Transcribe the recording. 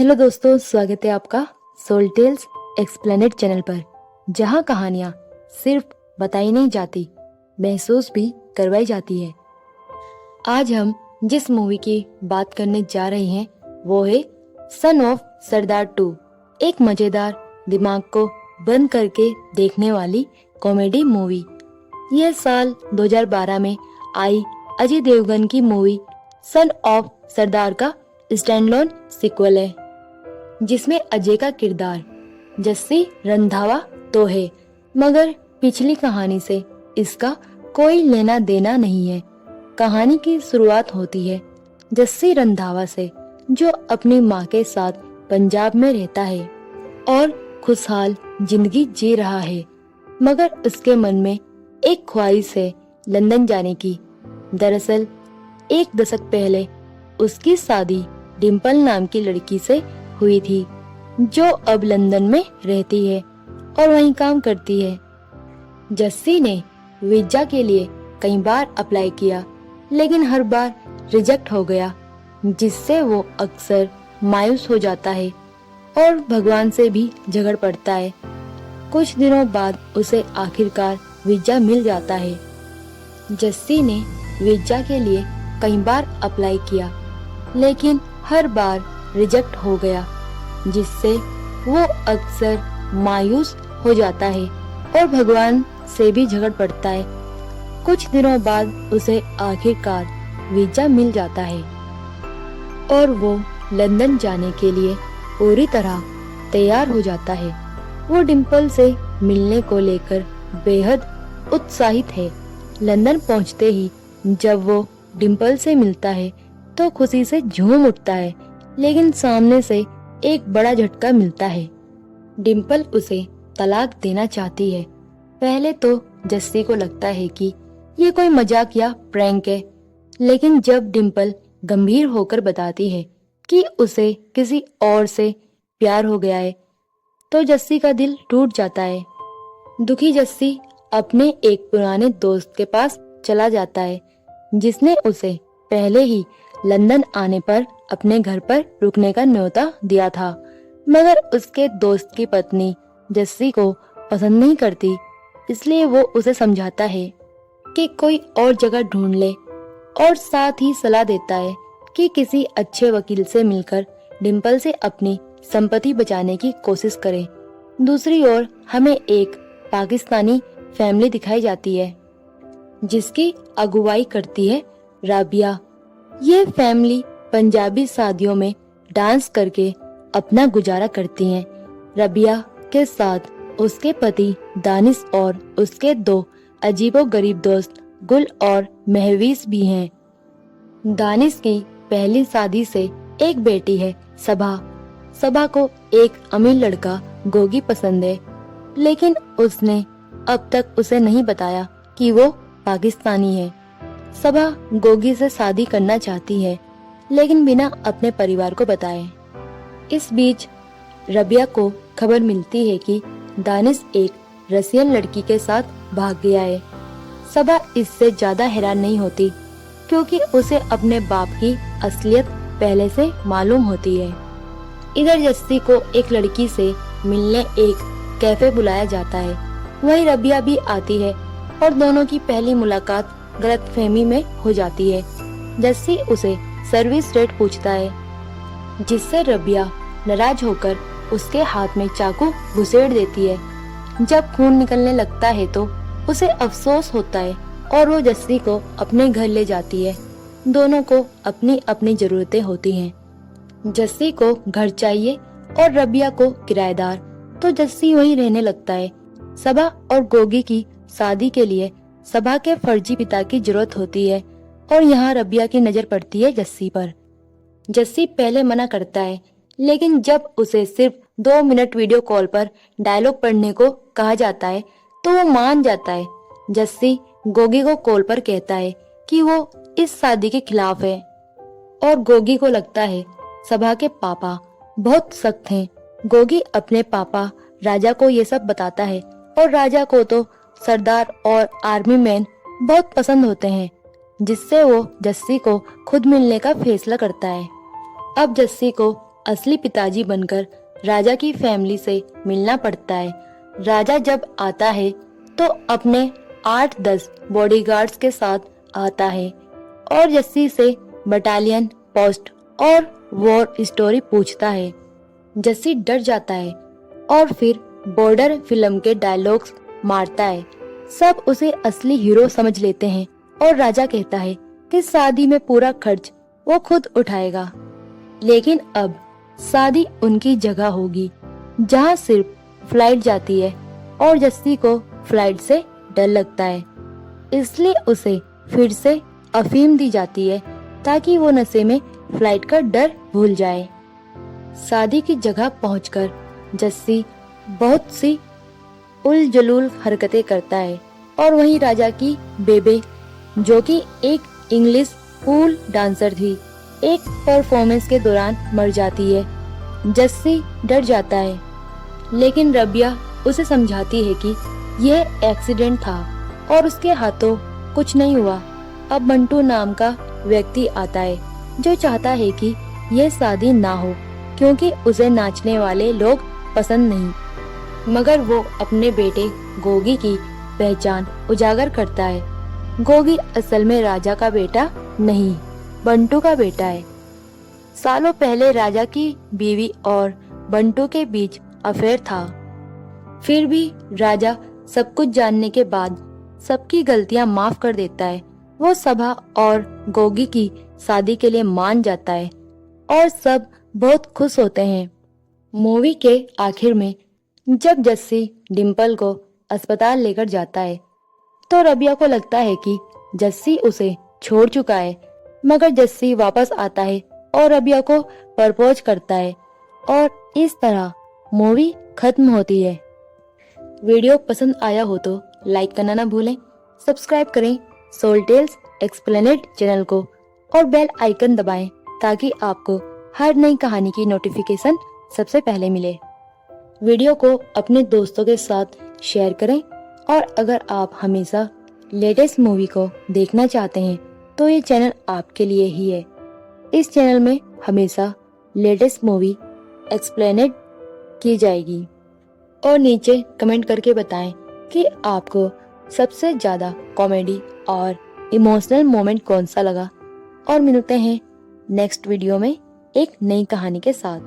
Hello दोस्तों, स्वागत है आपका सोल टेल्स एक्सप्लेनेड चैनल पर, जहां कहानियां सिर्फ बताई नहीं जाती, महसूस भी करवाई जाती है। आज हम जिस मूवी की बात करने जा रहे हैं वो है सन ऑफ सरदार 2। एक मजेदार, दिमाग को बंद करके देखने वाली कॉमेडी मूवी। यह साल 2012 में आई अजय देवगन की मूवी सन ऑफ सरदार का स्टैंडअलोन सीक्वल है, जिसमें अजय का किरदार जस्सी रंधावा तो है, मगर पिछली कहानी से इसका कोई लेना देना नहीं है। कहानी की शुरुआत होती है जस्सी रंधावा से, जो अपनी माँ के साथ पंजाब में रहता है और खुशहाल जिंदगी जी रहा है, मगर उसके मन में एक ख्वाहिश है लंदन जाने की। दरअसल एक दशक पहले उसकी शादी डिम्पल नाम की लड़की से हुई थी, जो अब लंदन में रहती है और वहीं काम करती है। जस्सी ने वीजा के लिए कई बार अप्लाई किया, लेकिन हर बार रिजेक्ट हो गया, जिससे वो अक्सर मायूस हो जाता है और भगवान से भी झगड़ पड़ता है। कुछ दिनों बाद उसे आखिरकार वीजा मिल जाता है। जस्सी ने वीजा के लिए कई बार अप्लाई किया, लेकिन हर बार रिजेक्ट हो गया, जिससे वो अक्सर मायूस हो जाता है और भगवान से भी झगड़ पड़ता है। कुछ दिनों बाद उसे आखिरकार वीजा मिल जाता है और वो लंदन जाने के लिए पूरी तरह तैयार हो जाता है। वो डिम्पल से मिलने को लेकर बेहद उत्साहित है। लंदन पहुंचते ही जब वो डिम्पल से मिलता है तो खुशी से झूम उठता है, लेकिन सामने से एक बड़ा झटका मिलता है। डिम्पल उसे तलाक देना चाहती है। पहले तो जस्सी को लगता है कि ये कोई मजाक या प्रैंक है, लेकिन जब डिम्पल गंभीर होकर बताती है कि उसे किसी और से प्यार हो गया है, तो जस्सी का दिल टूट जाता है। दुखी जस्सी अपने एक पुराने दोस्त के पास चला जाता है, जिसने उसे पहले ही लंदन आने पर अपने घर पर रुकने का न्योता दिया था, मगर उसके दोस्त की पत्नी जस्सी को पसंद नहीं करती, इसलिए वो उसे समझाता है कि कोई और जगह ढूंढ ले और साथ ही सलाह देता है कि किसी अच्छे वकील से मिलकर डिम्पल से अपनी संपत्ति बचाने की कोशिश करे। दूसरी ओर हमें एक पाकिस्तानी फैमिली दिखाई जाती है, जिसकी अगुवाई करती है राबिया। ये फैमिली पंजाबी शादियों में डांस करके अपना गुजारा करती हैं। रबिया के साथ उसके पति दानिश और उसके दो अजीबोगरीब दोस्त गुल और महवीस भी हैं। दानिश की पहली शादी से एक बेटी है, सबा। सबा को एक अमीर लड़का गोगी पसंद है, लेकिन उसने अब तक उसे नहीं बताया कि वो पाकिस्तानी है। सबा गोगी से शादी करना चाहती है, लेकिन बिना अपने परिवार को बताए। इस बीच रबिया को खबर मिलती है कि दानिश एक रसियन लड़की के साथ भाग गया है। सबा इससे ज्यादा हैरान नहीं होती, क्योंकि उसे अपने बाप की असलियत पहले से मालूम होती है। इधर जस्सी को एक लड़की से मिलने एक कैफे बुलाया जाता है। वहीं रबिया भी आती है और दोनों की पहली मुलाकात गलतफहमी में हो जाती है। जस्सी उसे सर्विस रेट पूछता है, जिससे रबिया नाराज होकर उसके हाथ में चाकू घुसेड़ देती है। जब खून निकलने लगता है तो उसे अफसोस होता है और वो जस्सी को अपने घर ले जाती है। दोनों को अपनी अपनी जरूरतें होती हैं। जस्सी को घर चाहिए और रबिया को किराएदार, तो जस्सी वहीं रहने लगता है। सबा और गोगी की शादी के लिए सबा के फर्जी पिता की जरूरत होती है और यहाँ रबिया की नजर पड़ती है जस्सी पर। जस्सी पहले मना करता है, लेकिन जब उसे सिर्फ 2 मिनट वीडियो कॉल पर डायलॉग पढ़ने को कहा जाता है तो वो मान जाता है। जस्सी गोगी को कॉल पर कहता है कि वो इस शादी के खिलाफ है और गोगी को लगता है सबा के पापा बहुत सख्त हैं। गोगी अपने पापा राजा को ये सब बताता है और राजा को तो सरदार और आर्मी मैन बहुत पसंद होते हैं, जिससे वो जस्सी को खुद मिलने का फैसला करता है। अब जस्सी को असली पिताजी बनकर राजा की फैमिली से मिलना पड़ता है। राजा जब आता है तो अपने 8-10 बॉडीगार्ड्स के साथ आता है और जस्सी से बटालियन, पोस्ट और वॉर स्टोरी पूछता है। जस्सी डर जाता है और फिर बॉर्डर फिल्म के डायलॉग्स मारता है। सब उसे असली हीरो समझ लेते हैं और राजा कहता है कि शादी में पूरा खर्च वो खुद उठाएगा। लेकिन अब शादी उनकी जगह होगी जहाँ सिर्फ फ्लाइट जाती है और जस्सी को फ्लाइट से डर लगता है, इसलिए उसे फिर से अफीम दी जाती है ताकि वो नशे में फ्लाइट का डर भूल जाए। शादी की जगह पहुंचकर जस्सी बहुत सी उलझुल हरकतें करता है और वहीं राजा की बेबे, जो कि एक इंग्लिश पूल डांसर थी, एक परफॉर्मेंस के दौरान मर जाती है। जस्सी डर जाता है, लेकिन रबिया उसे समझाती है कि यह एक्सीडेंट था और उसके हाथों कुछ नहीं हुआ। अब बंटू नाम का व्यक्ति आता है जो चाहता है कि यह शादी ना हो क्योंकि उसे नाचने वाले लोग पसंद नहीं, मगर वो अपने बेटे गोगी की पहचान उजागर करता है। गोगी असल में राजा का बेटा नहीं, बंटू का बेटा है। सालों पहले राजा की बीवी और बंटू के बीच अफेयर था। फिर भी राजा सब कुछ जानने के बाद सबकी गलतियां माफ कर देता है। वो सभा और गोगी की शादी के लिए मान जाता है और सब बहुत खुश होते हैं। मूवी के आखिर में जब जस्सी डिम्पल को अस्पताल लेकर जाता है तो रबिया को लगता है कि जस्सी उसे छोड़ चुका है, मगर जस्सी वापस आता है और रबिया को प्रपोज करता है और इस तरह मूवी खत्म होती है। वीडियो पसंद आया हो तो लाइक करना ना भूलें, सब्सक्राइब करें सोल टेल्स एक्सप्लेनेड चैनल को और बेल आइकन दबाएं ताकि आपको हर नई कहानी की नोटिफिकेशन सबसे पहले मिले। वीडियो को अपने दोस्तों के साथ शेयर करें और अगर आप हमेशा लेटेस्ट मूवी को देखना चाहते हैं तो ये चैनल आपके लिए ही है। इस चैनल में हमेशा लेटेस्ट मूवी एक्सप्लेनेड की जाएगी। और नीचे कमेंट करके बताएं कि आपको सबसे ज्यादा कॉमेडी और इमोशनल मोमेंट कौन सा लगा। और मिलते हैं नेक्स्ट वीडियो में एक नई कहानी के साथ।